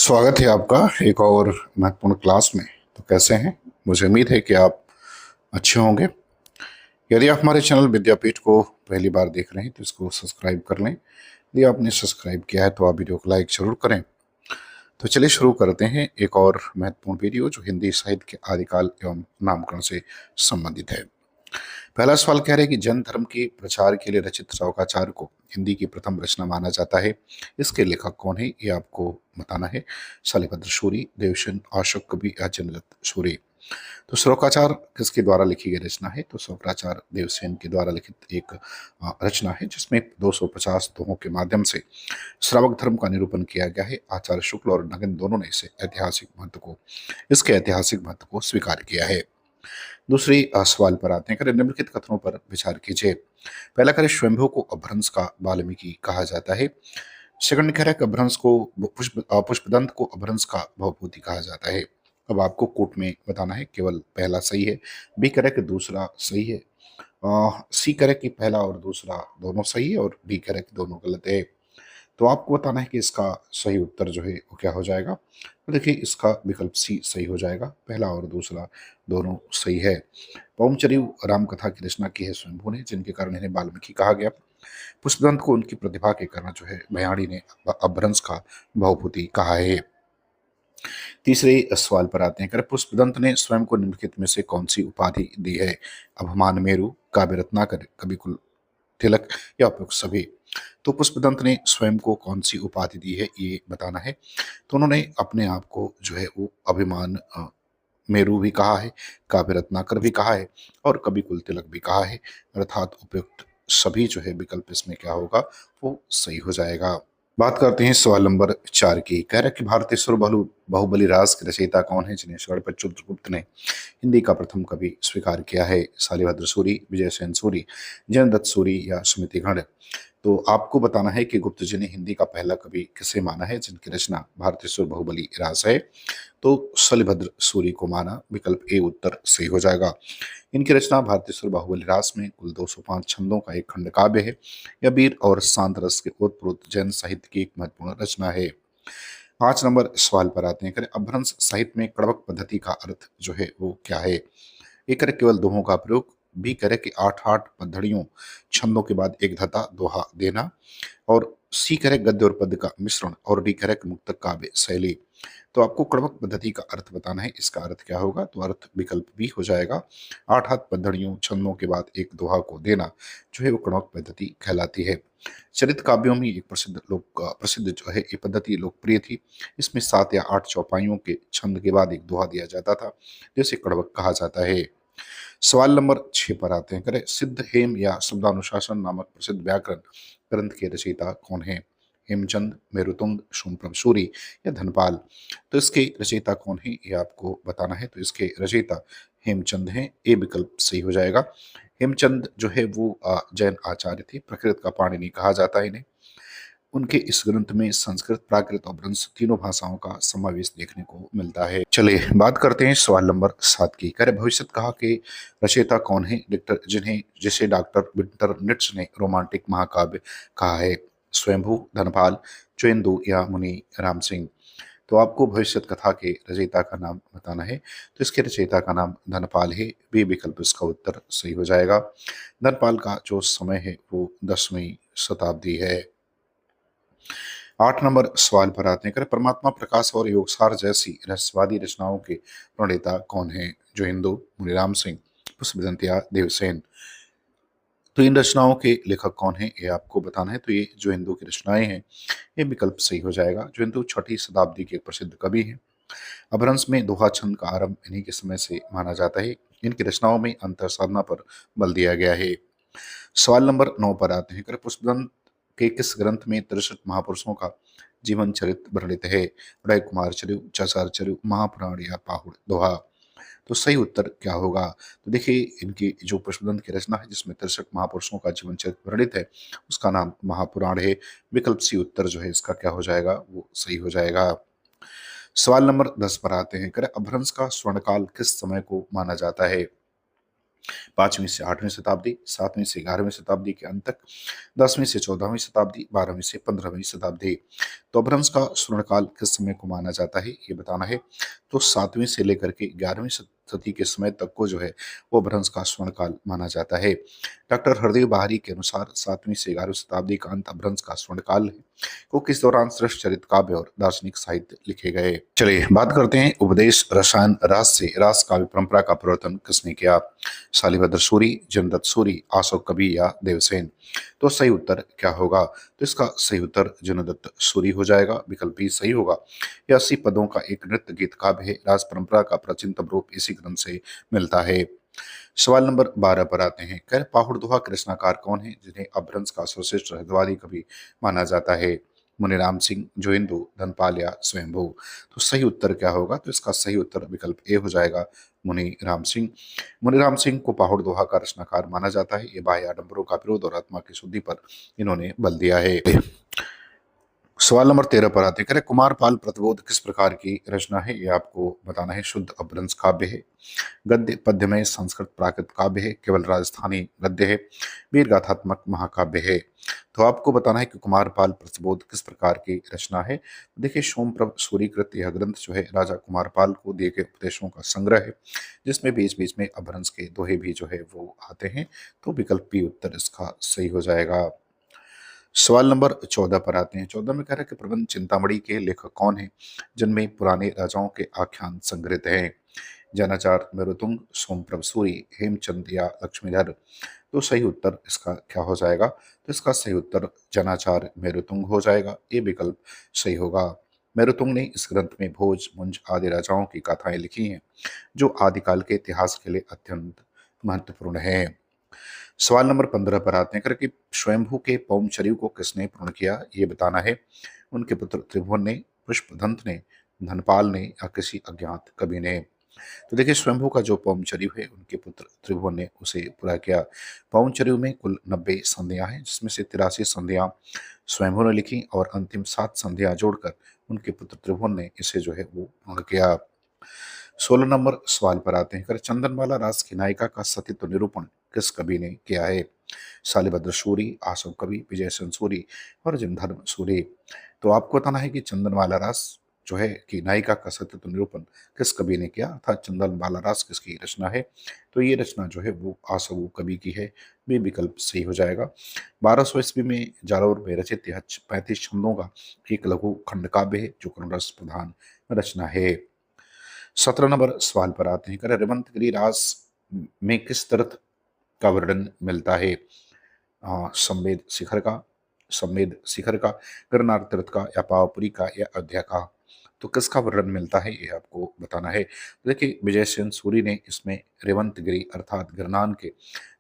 स्वागत है आपका एक और महत्वपूर्ण क्लास में। तो कैसे हैं? मुझे उम्मीद है कि आप अच्छे होंगे। यदि आप हमारे चैनल विद्यापीठ को पहली बार देख रहे हैं तो इसको सब्सक्राइब कर लें। यदि आपने सब्सक्राइब किया है तो आप वीडियो को लाइक जरूर करें। तो चलिए शुरू करते हैं एक और महत्वपूर्ण वीडियो जो हिंदी साहित्य के आदिकाल एवं नामकरण से संबंधित है। पहला सवाल कह रहे हैं कि जैन धर्म के प्रचार के लिए रचित शौकाचार को हिंदी की प्रथम रचना माना जाता है। इसके लेखक कौन है ये आपको बताना है। शैलभद्र सूरी, देवसेन, अशोक कवि या जयदत्त सूरी। तो श्लोकाचार किसके द्वारा लिखी गई रचना है? तो श्लोकाचार देवसेन के द्वारा लिखित एक रचना है जिसमें 250 दोहों के माध्यम से श्रावक धर्म का निरूपण किया गया है। आचार्य शुक्ल और नगिन दोनों ने इसके ऐतिहासिक महत्व को स्वीकार किया है। दूसरी सवाल पर आते हैं। निम्नलिखित कथनों पर विचार कीजिए। पहला करें, स्वयंभू को अपभ्रंश का वाल्मीकि कहा जाता है। सेकंड कह रहा है कि अपभ्रंश को पुष्पदंत को अपभ्रंश का भवभूति कहा जाता है। अब आपको कोट में बताना है, केवल पहला सही है। बी कह रहा है कि दूसरा सही है। सी कह रहा है कि पहला और दूसरा दोनों सही है और डी कह रहा है कि दोनों गलत है। तो आपको बताना है कि इसका सही उत्तर जो है वो क्या हो जाएगा। तो देखिए, इसका विकल्प सी सही हो जाएगा। पहला और दूसरा दोनों सही है। पौमचरिव राम कथा की रचना की है स्वयंभू ने, जिनके कारण इन्हें वाल्मीकि कहा गया। पुष्पदंत को उनकी प्रतिभा के कारण जो है भयाणी ने अपभ्रंश का भवभूति कहा है। तीसरे सवाल पर आते हैं। पुष्पदंत ने स्वयं को निम्नलिखित में से कौन सी उपाधि दी है? अभिमान मेरु, काव्य रत्नाकर, कविकुल तिलक या उपयुक्त सभी। तो पुष्पदंत ने स्वयं को कौन सी उपाधि दी है ये बताना है। तो उन्होंने अपने आप को जो है वो अभिमान मेरू भी कहा है, काव्य रत्नाकर भी कहा है और कवि कुल तिलक भी कहा है। अर्थात उपयुक्त सभी जो है विकल्प इसमें क्या होगा, वो सही हो जाएगा। बात करते हैं सवाल नंबर 4 की। कह रहा है कि भारतेश्वर बाहुबली राज के रचयिता कौन है जिन्हें षड्भ चित्रगुप्त ने हिंदी का प्रथम कवि स्वीकार किया है? शालिभद्र सूरी, विजयसेन सूरी, जयदत्त सूरी या सुमतिगढ़। तो आपको बताना है कि गुप्त जी ने हिंदी का पहला कवि किसे माना है जिनकी रचना भारतेश्वर बाहुबली राज है? तो शैलभद्र सूरी को माना। विकल्प ए उत्तर सही हो जाएगा। इनकी रचना भारतेश्वर बाहुबली रास में कुल 205 छंदों का एक खंड काव्य है। यह वीर और शांत रस के ओतप्रोत जैन साहित्य की एक महत्वपूर्ण रचना है। 5 नंबर सवाल पर आते हैं। अपभ्रंश साहित्य में कड़वक पद्धति का अर्थ जो है वो क्या है? ए करे केवल दोहों का प्रयोग। बी करे कि आठ आठ पद्धड़ियों छंदों के बाद एक धता दोहा देना। और सी करे गद्य और पद्य का मिश्रण। और डी करे कि मुक्तक काव्य शैली। तो आपको क्रमक पद्धति का अर्थ बताना है। इसका अर्थ क्या होगा? तो अर्थ विकल्प बी हो जाएगा। आठ आठ पद्धड़ियों छंदों के बाद एक दोहा को देना जो है वो क्रमक पद्धति कहलाती है। चरित काव्यों में एक प्रसिद्ध जो है ये पद्धति लोकप्रिय थी। इसमें 7 या 8 चौपाइयों के छंद के बाद एक दोहा दिया जाता था, जैसे कड़वक कहा जाता है। सवाल नंबर 6 पर आते हैं। सिद्ध हेम या शब्दानुशासन नामक प्रसिद्ध व्याकरण ग्रंथ के रचयिता कौन है? हेमचंद, मेरुतुंग, सोमप्रभ सूरी या धनपाल। तो इसके रचयिता कौन है ये आपको बताना है। तो इसके रचयिता हेमचंद हैं। ए विकल्प सही हो जाएगा। हेमचंद जो है वो जैन आचार्य थे। प्रकृत का पाणिनि कहा जाता है इन्हें। उनके इस ग्रंथ में संस्कृत, प्राकृत और ब्रंश तीनों भाषाओं का समावेश देखने को मिलता है। चलिए बात करते हैं सवाल नंबर 7 की। भविष्य कहा के रचयिता कौन है जिसे डॉक्टर विंटर निट्स ने रोमांटिक महाकाव्य कहा है? स्वयंभू, धनपाल, चुनिंदु या मुनि राम सिंह। तो आपको भविष्य कथा के रचयिता का नाम बताना है। तो इसके रचयिता का नाम धनपाल है। बी विकल्प इसका उत्तर सही हो जाएगा। धनपाल का जो समय है वो 10वीं शताब्दी है। 8 नंबर सवाल पर आते हैं। परमात्मा प्रकाश और योगसार जैसी रहस्यवादी रचनाओं के प्रणेता कौन है? जो हिंदू, मुनिराम सिंह, पुष्पदंत या देवसेन। तो इन रचनाओं के लेखक कौन है ये आपको बताना है। तो ये जो हिंदू की रचनाएं हैं ये विकल्प सही हो जाएगा। जो हिंदू 6ठी शताब्दी के एक प्रसिद्ध कवि हैं। अपभ्रंश में दोहा छंद का आरंभ इन्हीं के समय से माना जाता है। इनकी रचनाओं में अंतर साधना पर बल दिया गया है। सवाल नंबर 9 पर आते हैं। पुष्पदंत के किस ग्रंथ में 63 महापुरुषों का जीवन चरित्र वर्णित है? उदय कुमार चरिव, चसार चरिव, महापुराण या पाहुड़ दोहा। तो सही उत्तर क्या होगा? तो देखिए, इनकी जो पुष्पदंत की रचना है जिसमें 63 महापुरुषों का जीवन चरित्र वर्णित है उसका नाम महापुराण है। विकल्प सी उत्तर जो है इसका क्या हो जाएगा, वो सही हो जाएगा। सवाल नंबर 10 पर आते हैं। अपभ्रंश का स्वर्णकाल किस समय को माना जाता है? 5वीं से 8वीं शताब्दी, 7वीं से 11वीं शताब्दी के अंत तक, 10वीं से 14वीं शताब्दी, 12वीं से 15वीं शताब्दी। तो अपभ्रंश का स्वर्णकाल किस समय को माना जाता है, ये बताना है। तो 7वीं से लेकर के 11वीं सदी के समय तक को जो है वो अपभ्रंश का स्वर्णकाल माना जाता है। डॉक्टर हरदेव बहारी के अनुसार 7वीं से 11वीं शताब्दी का अंत अपभ्रंश का स्वर्णकाल है। को किस दौरान श्रेष्ठ चरित काव्य और दार्शनिक साहित्य लिखे गए। चलिए बात करते हैं उपदेश रसायन रास से रास काव्य परंपरा का प्रवर्तन किसने किया। शालिभद्र सूरी, जमदत्त सूरी, आशोक कवि या देवसेन। तो सही उत्तर क्या होगा, तो इसका सही उत्तर जमदत्त सूरी हो जाएगा, विकल्प भी सही होगा। यह 80 पदों का एक नृत्य गीत काव्य है। राज परंपरा का प्राचीनतम रूप इसी ग्रंथ से मिलता है। सवाल नंबर 12 पर आते हैं। कह पाहुड़ दोहा के रचनाकार कौन है जिन्हें अपभ्रंश का सर्वश्रेष्ठ रहस्यवादी कवि माना जाता है। मुनिराम सिंह, जोहिंदू, धनपाल या स्वयंभू। तो सही उत्तर क्या होगा, तो इसका सही उत्तर विकल्प ए हो जाएगा, मुनिराम सिंह। मुनिराम सिंह को पाहुड़ दोहा का रचनाकार माना जाता है। ये बाह्य आडंबरों का विरोध और आत्मा की शुद्धि पर इन्होंने बल दिया है। सवाल नंबर 13 पर आते हैं। कुमारपाल प्रतिबोध किस प्रकार की रचना है, ये आपको बताना है। शुद्ध अपभ्रंश काव्य है, गद्य पद्यमय संस्कृत प्राकृत काव्य है, केवल राजस्थानी गद्य है, वीर गाथात्मक महाकाव्य है। तो आपको बताना है कि कुमारपाल प्रतिबोध किस प्रकार की रचना है। देखिए सोमप्रभ सूरीकृत यह ग्रंथ जो है राजा कुमारपाल को दिए गए उपदेशों का संग्रह है, जिसमें बीच बीच में अपभ्रंश के दोहे भी जो है वो आते हैं। तो विकल्प बी उत्तर इसका सही हो जाएगा। सवाल नंबर 14 पर आते हैं। 14 में कह रहा है कि प्रबंध चिंतामणि के लेखक कौन है जिनमें पुराने राजाओं के आख्यान संग्रहित हैं। जैनाचार्य, मेरुतुंग, सोमप्रभ सूरी, हेमचंद या लक्ष्मीधर। तो सही उत्तर इसका क्या हो जाएगा, तो इसका सही उत्तर जैनाचार्य मेरुतुंग हो जाएगा, ये विकल्प सही होगा। मेरुतुंग ने इस ग्रंथ में भोज, मुंज आदि राजाओं की गाथाएं लिखी हैं जो आदिकाल के इतिहास के लिए अत्यंत महत्वपूर्ण है। सवाल नंबर 15 पर आते हैं। करके स्वयंभू के पौमचर्यु को किसने पूर्ण किया, ये बताना है। उनके पुत्र त्रिभुवन ने, पुष्पदंत ने, धनपाल ने या किसी अज्ञात कवि ने। तो देखिए स्वयंभू का जो पौमचर्यु है उनके पुत्र त्रिभुवन ने उसे पूरा किया। पौमचर्यु में कुल 90 संधियां हैं, जिसमें से 83 संधियां स्वयंभू ने लिखी और अंतिम 7 संधियां जोड़कर उनके पुत्र त्रिभुवन ने इसे जो है वो पूर्ण किया। 16 नंबर सवाल पर आते हैं। कर चंदनमाला रास की नायिका का सतीत्व निरूपण किस कवि ने किया है। शालिभद्र सूरी, आशव कवि, विजय सेन सूरी और जिनधर्म सूरी। तो आपको बताना है कि चंदनमाला रास जो है कि नायिका का सतीत्व निरूपण किस कवि ने किया, अर्थात चंदनमाला रास किसकी रचना है। तो ये रचना जो है वो आशव कवि की है, भी विकल्प सही हो जाएगा। 1200 ईस्वी में जालौर में रचित यह 35 छंदों का एक लघु खंड काव्य है जो करुणरस प्रधान रचना है। 17 नंबर सवाल पर आते हैं। करें रेवंतगिरी रास में किस तीर्थ का वर्णन मिलता है। संवेद शिखर का, संवेद शिखर का, गिरनार तीर्थ का या पावापुरी का या अयोध्या का। तो किसका वर्णन मिलता है ये आपको बताना है। तो देखिए विजय सेन सूरी ने इसमें रेवंतगिरी अर्थात गिरनार के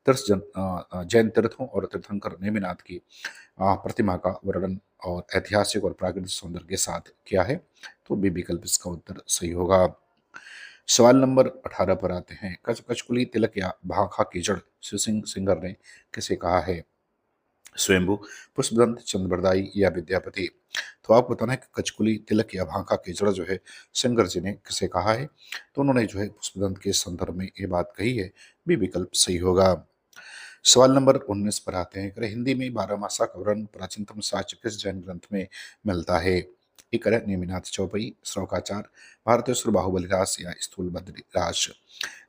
जैन तीर्थों और तीर्थंकर नेमिनाथ की प्रतिमा का वर्णन और ऐतिहासिक और प्राकृतिक सौंदर्य के साथ किया है। तो बी विकल्प इसका उत्तर सही होगा। सवाल नंबर 18 पर आते हैं। कचकुली तिलक या भाखा की जड़ शिव सिंह सिंगर ने किसे कहा है। स्वयंभू, पुष्पदंत, चंद्रबरदाई या विद्यापति। तो आपको बताना है कि कचकुली तिलक या भाखा की जड़ जो है सिंगर जी ने किसे कहा है। तो उन्होंने जो है पुष्पदंत के संदर्भ में ये बात कही है, भी विकल्प सही होगा। सवाल नंबर 19 पर आते हैं। हिंदी में 12 मासा का वर्णन प्राचीनतम साक्ष्य किस जैन ग्रंथ में मिलता है। एक है नेमिनाथ चौपई, श्लोकाचार, भारतेश्वर बाहुबली रास या स्थूल बद्री रास।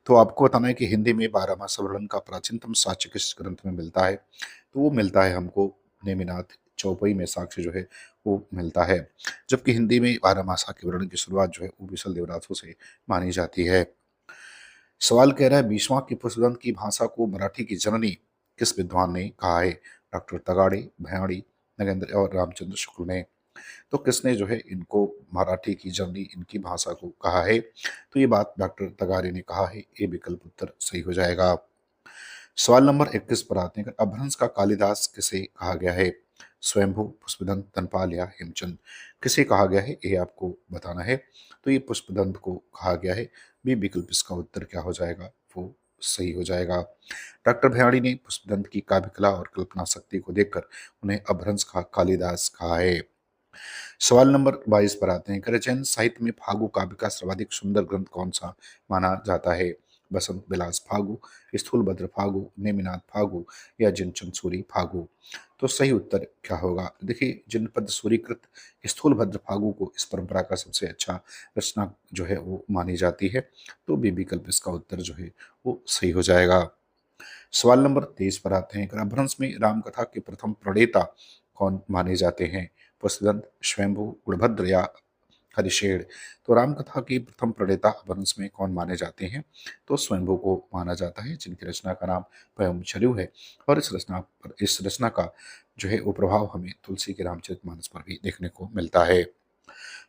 तो आपको बताना है कि हिंदी में 12 मासा वर्णन का प्राचीनतम साक्ष्य किस ग्रंथ में मिलता है। तो वो मिलता है हमको नेमिनाथ चौपई में साक्ष्य जो है वो मिलता है। जबकि हिंदी में 12 मासा के वर्णन की शुरुआत जो है वो विशल देवनाथों से मानी जाती है। सवाल कह रहा है बीसवां की पुष्पदंत की भाषा को मराठी की जननी किस विद्वान ने कहा है। डॉक्टर तगाड़े, भयाड़ी, नगेंद्र और रामचंद्र शुक्ल ने। तो किसने जो है इनको मराठी की जननी इनकी भाषा को कहा है। तो ये बात डॉक्टर तगाड़े ने कहा है, ये विकल्प उत्तर सही हो जाएगा। सवाल नंबर 21 पर आते हैं। अपभ्रंश का कालिदास किसे कहा गया है। स्वयंभू, पुष्पदंत, धनपाल या हेमचंद। किसे कहा गया है ये आपको बताना है। तो ये पुष्पदंत को कहा गया है, भी विकल्प इसका उत्तर क्या हो जाएगा, वो सही हो जाएगा। डॉक्टर भयाड़ी ने पुष्पदंत की काव्य कला और कल्पना शक्ति को देखकर उन्हें अपभ्रंश का कालिदास कहा है। सवाल नंबर 22 पर आते हैं। जैन साहित्य में फागु काव्य का सर्वाधिक सुंदर ग्रंथ कौन सा माना जाता है। बसंत बिलास फागु, स्थूलभद्र फागु, नेमिनाथ फागु या जिनचंद सूरी फागु। तो सही उत्तर क्या होगा? देखिए, जिनपद सूरीकृत स्थूलभद्र फागु को इस परंपरा का सबसे अच्छा रचना जो है वो मानी जाती है। तो बी विकल्प इसका उत्तर जो है वो सही हो जाएगा। सवाल नंबर 23 पर आते हैं। अपभ्रंश में रामकथा के प्रथम प्रणेता कौन माने जाते हैं? पुष्पदंत, स्वयंभू, गुणभद्र या हरिशेड़। तो रामकथा के प्रथम प्रणेता अपभ्रंश में कौन माने जाते हैं? तो स्वयंभू को माना जाता है, जिनकी रचना का नाम स्वयं छरियु है। और इस रचना का जो है वो प्रभाव हमें तुलसी के रामचरितमानस पर भी देखने को मिलता है।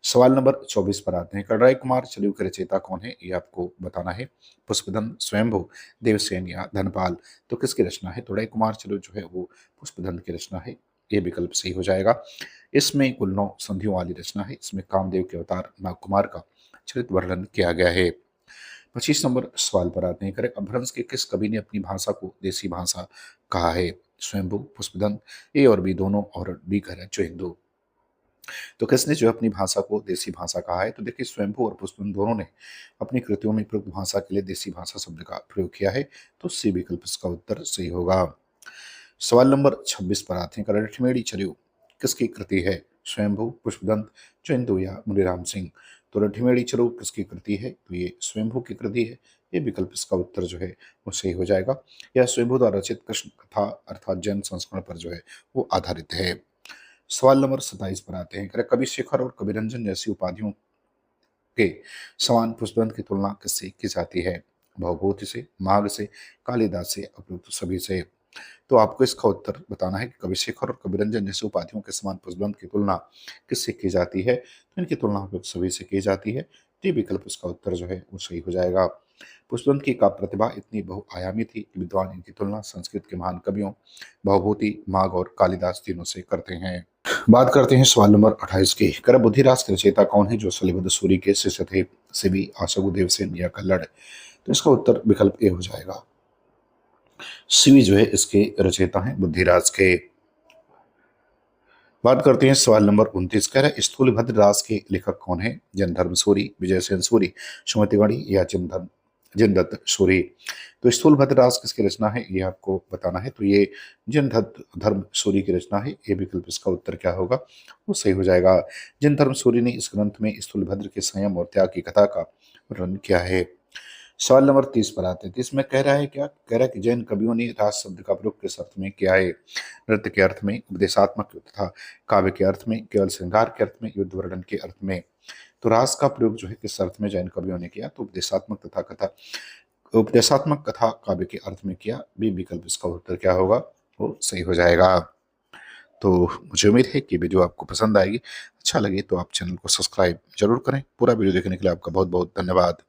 सवाल नंबर 24 पर आते हैं। कलराय कुमार छरियु के रचयिता कौन है? ये आपको बताना है। पुष्पदंत, स्वयंभू, देवसेन या धनपाल। तो किसकी रचना है? तो राय कुमार छरियु जो है वो पुष्पदंत की रचना है। ये विकल्प सही हो जाएगा। इसमें कुल 9 संधियों वाली रचना है। इसमें कामदेव के अवतार नागकुमार का चरित्र वर्णन किया गया है। 25 नंबर सवाल पर आते हैं। करें, अपभ्रंश के किस कवि ने अपनी भाषा को देसी भाषा कहा है? स्वयंभू, पुष्पदंत, ए और बी दोनों, और डी कह रहे हैं हिंदू। तो किसने जो अपनी भाषा को देसी भाषा कहा है? तो देखिए, स्वयंभू और पुष्पदंत दोनों ने अपनी कृतियों में प्रयुक्त भाषा के लिए देसी भाषा शब्द का प्रयोग किया है। तो सी विकल्प इसका उत्तर सही होगा। सवाल नंबर 26 पर आते हैं। रणठमेड़ी छरियु किसकी कृति है? स्वयंभू, पुष्पदंत, चंदू या मुनिराम सिंह। तो रणठमेड़ी छरियु किसकी कृति है? तो ये स्वयंभू की कृति है। ये विकल्प इसका उत्तर जो है वो सही हो जाएगा। यह स्वयंभू द्वारा रचित कृष्ण कथा अर्थात जैन संस्करण पर जो है वो आधारित है। सवाल नंबर 27 पर आते हैं। कवि शेखर और कविरंजन जैसी उपाधियों के समान पुष्पदंत की तुलना किससे की जाती है? भवभूति से, माघ से, कालिदास से, उपयुक्त सभी से। तो आपको इसका उत्तर बताना है कि कवि शेखर और कविरंजन जैसे उपाधियों के समान पुष्पदंत की तुलना किससे की जाती है? तो इनकी तुलना उपयुक्त सभी से की जाती है। तो ये विकल्प इसका उत्तर जो है वो सही हो जाएगा। पुष्पदंत की काव्य प्रतिभा इतनी बहुआयामी थी कि विद्वान इनकी तुलना संस्कृत के महान कवियों भवभूति, माघ और कालिदास तीनों से करते हैं। बात करते हैं सवाल नंबर 28 की। कर बुद्धिरास के रचयिता कौन है जो शैलभद्र सूरी के शिष्य थे? शिवी, आशगु, देवसेन या कल्लड़। तो इसका उत्तर विकल्प ए हो जाएगा। शिवी जो है इसके रचयिता हैं बुद्धिराज के। बात करते हैं सवाल नंबर 29। कह रहा है, स्थूलभद्र रास के लेखक कौन है? जैनधर्म सूरी, विजयसेन सूरी, सुमतिगढ़ी या जिनदत्त सूरी। तो स्थूलभद्र रास किसकी रचना है ये आपको बताना है। तो ये जिनदत्त धर्म सूरी की रचना है। ये विकल्प इसका उत्तर क्या होगा? वो सही हो जाएगा। जिनधर्म सूरी ने इस ग्रंथ में स्थूलभद्र के संयम और त्याग की कथा का वर्णन किया है। सवाल नंबर 30 पर आते हैं। 30 में कह रहा है क्या? कह रहा है कि जैन कवियों ने रास शब्द का प्रयोग किस अर्थ में किया है? नृत्य के अर्थ में, उपदेशात्मक तथा काव्य के अर्थ में, केवल श्रृंगार के अर्थ में, युद्ध वर्णन के अर्थ में। तो रास का प्रयोग जो है किस अर्थ में जैन कवियों ने किया? तो उपदेशात्मक कथा काव्य के अर्थ में किया। बी विकल्प इसका उत्तर क्या होगा? वो सही हो जाएगा। तो मुझे उम्मीद है कि वीडियो आपको पसंद आएगी। अच्छा लगे तो आप चैनल को सब्सक्राइब जरूर करें। पूरा वीडियो देखने के लिए आपका बहुत बहुत धन्यवाद।